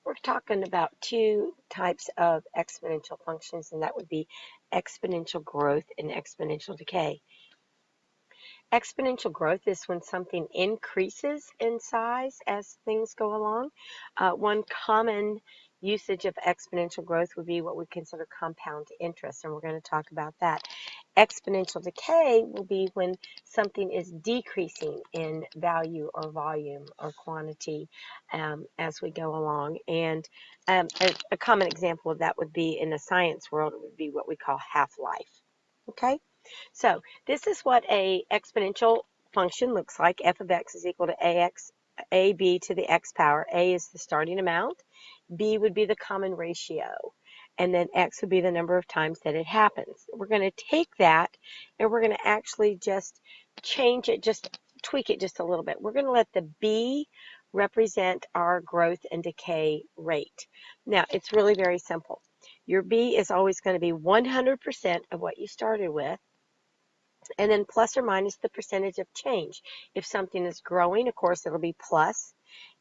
We're talking about two types of exponential functions, and that would be exponential growth and exponential decay. Exponential growth is when something increases in size as things go along. One common usage of exponential growth would be what we consider compound interest, and we're going to talk about that. Exponential decay will be when something is decreasing in value or volume or quantity as we go along. And a common example of that would be in the science world, it would be what we call half-life. Okay? So this is what a exponential function looks like. F of x is equal to ab to the x power. A is the starting amount. B would be the common ratio. And then x would be the number of times that it happens. We're going to take that and we're going to actually just change it, just tweak it just a little bit. We're going to let the b represent our growth and decay rate. Now, it's really very simple. Your b is always going to be 100% of what you started with, and then plus or minus the percentage of change. If something is growing, of course, it'll be plus.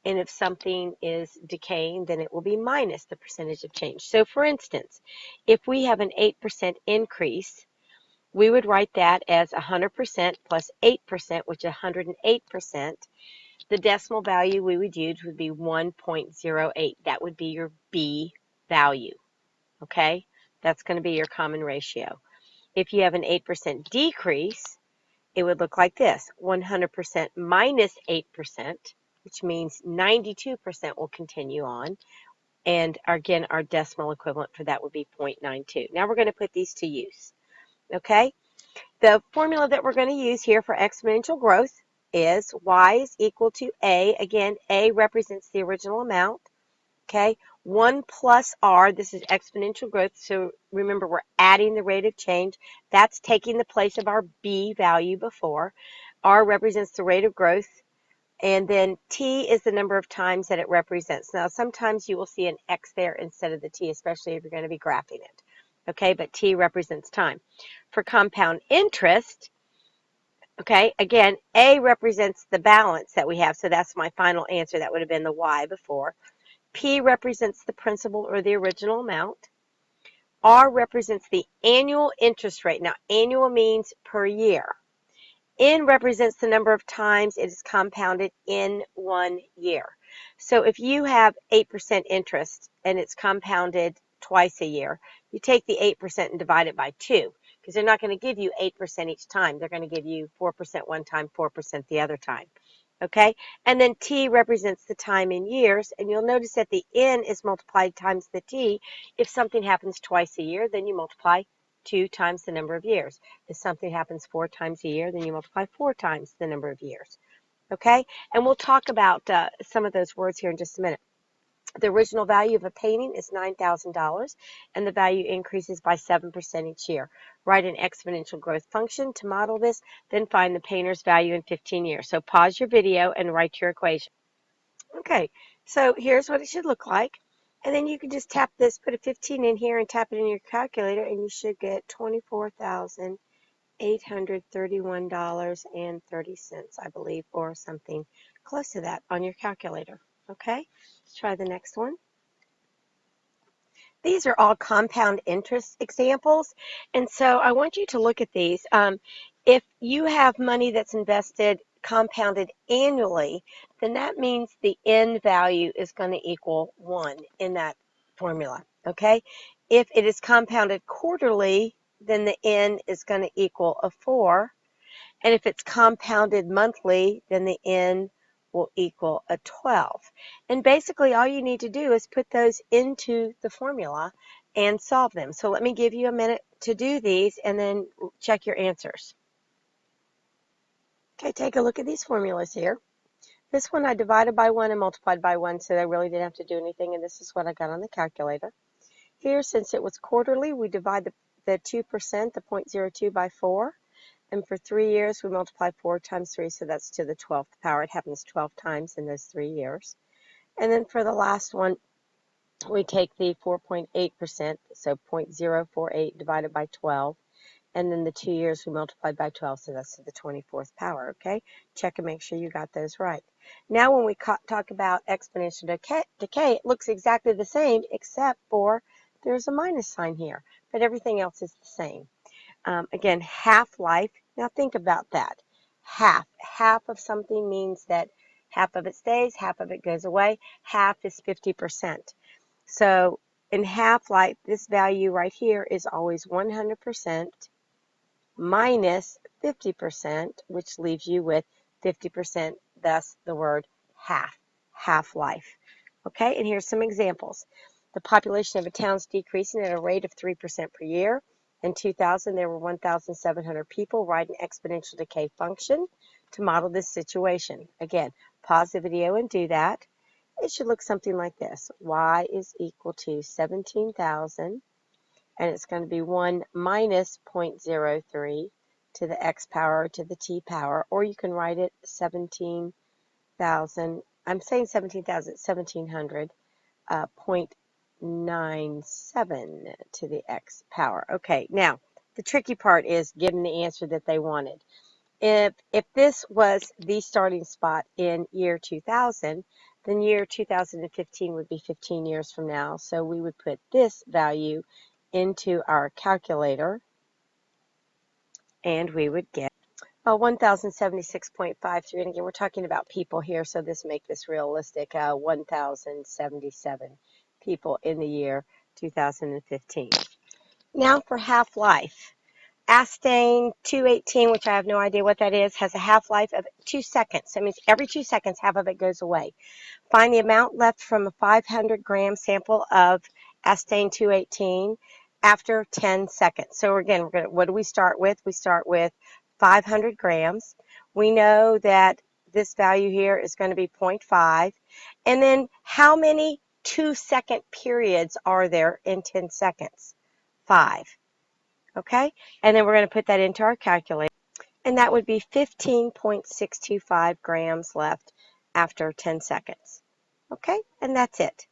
And if something is decaying, then it will be minus the percentage of change. So for instance, if we have an 8% increase, we would write that as 100% plus 8%, which is 108%. The decimal value we would use would be 1.08. That would be your B value. Okay? That's going to be your common ratio. If you have an 8% decrease, it would look like this: 100% minus 8%, which means 92% will continue on. And again, our decimal equivalent for that would be 0.92. Now we're going to put these to use. Okay? The formula that we're going to use here for exponential growth is y is equal to a. Again, a represents the original amount. Okay? 1 plus r, this is exponential growth, so remember we're adding the rate of change. That's taking the place of our b value before. R represents the rate of growth, and then t is the number of times that it represents. Now, sometimes you will see an x there instead of the t, especially if you're going to be graphing it. Okay, but t represents time. For compound interest, okay, again, a represents the balance that we have, so that's my final answer. That would have been the y before. P represents the principal or the original amount. R represents the annual interest rate. Now, annual means per year. N represents the number of times it is compounded in 1 year. So if you have 8% interest and it's compounded twice a year, you take the 8% and divide it by 2, because they're not going to give you 8% each time. They're going to give you 4% one time, 4% the other time. Okay, and then t represents the time in years, and you'll notice that the n is multiplied times the t. If something happens twice a year, then you multiply 2 times the number of years. If something happens 4 times a year, then you multiply 4 times the number of years. Okay, and we'll talk about some of those words here in just a minute. The original value of a painting is $9,000, and the value increases by 7% each year. Write an exponential growth function to model this, then find the painter's value in 15 years. So pause your video and write your equation. Okay, so here's what it should look like. And then you can just tap this, put a 15 in here and tap it in your calculator, and you should get $24,831.30, I believe, or something close to that on your calculator. Okay, let's try the next one. These are all compound interest examples, and so I want you to look at these. If you have money that's invested compounded annually, then that means the n value is going to equal 1 in that formula, okay? If it is compounded quarterly, then the n is going to equal a 4, and if it's compounded monthly, then the n will equal a 12. And basically all you need to do is put those into the formula and solve them. So let me give you a minute to do these and then check your answers. Okay, take a look at these formulas here. This one I divided by 1 and multiplied by 1, so I really didn't have to do anything, and this is what I got on the calculator. Here, since it was quarterly, we divide the 2%, the 0.02, by 4. And for 3 years, we multiply 4 times 3, so that's to the 12th power. It happens 12 times in those 3 years. And then for the last one, we take the 4.8%, so 0.048 divided by 12. And then the 2 years, we multiplied by 12, so that's to the 24th power, okay? Check and make sure you got those right. Now when we talk about exponential decay, it looks exactly the same except for there's a minus sign here, but everything else is the same. Again, half-life. Now think about that. Half of something means that half of it stays, half of it goes away. Half is 50%. So in half-life, this value right here is always 100% minus 50%, which leaves you with 50%, thus the word half-life. Okay, and here's some examples. The population of a town is decreasing at a rate of 3% per year. In 2000, there were 1,700 people. Write an exponential decay function to model this situation. Again, pause the video and do that. It should look something like this. Y is equal to 17,000, and it's going to be 1 minus 0.03 to the x power to the t power, or you can write it 17,000. I'm saying 17,000, 1,700. 0.97 to the x power. Okay, now the tricky part is getting the answer that they wanted. If this was the starting spot in year 2000, then year 2015 would be 15 years from now. So we would put this value into our calculator, and we would get 1,076.53. And again, we're talking about people here, so this makes this realistic. 1,077 people in the year 2015. Now for half-life. Astane 218, which I have no idea what that is, has a half-life of 2 seconds. That means every 2 seconds, half of it goes away. Find the amount left from a 500-gram sample of Astane 218 after 10 seconds. So again, what do we start with? We start with 500 grams. We know that this value here is going to be 0.5. And then how many 2-second periods are there in 10 seconds? 5. Okay? And then we're going to put that into our calculator. And that would be 15.625 grams left after 10 seconds. Okay? And that's it.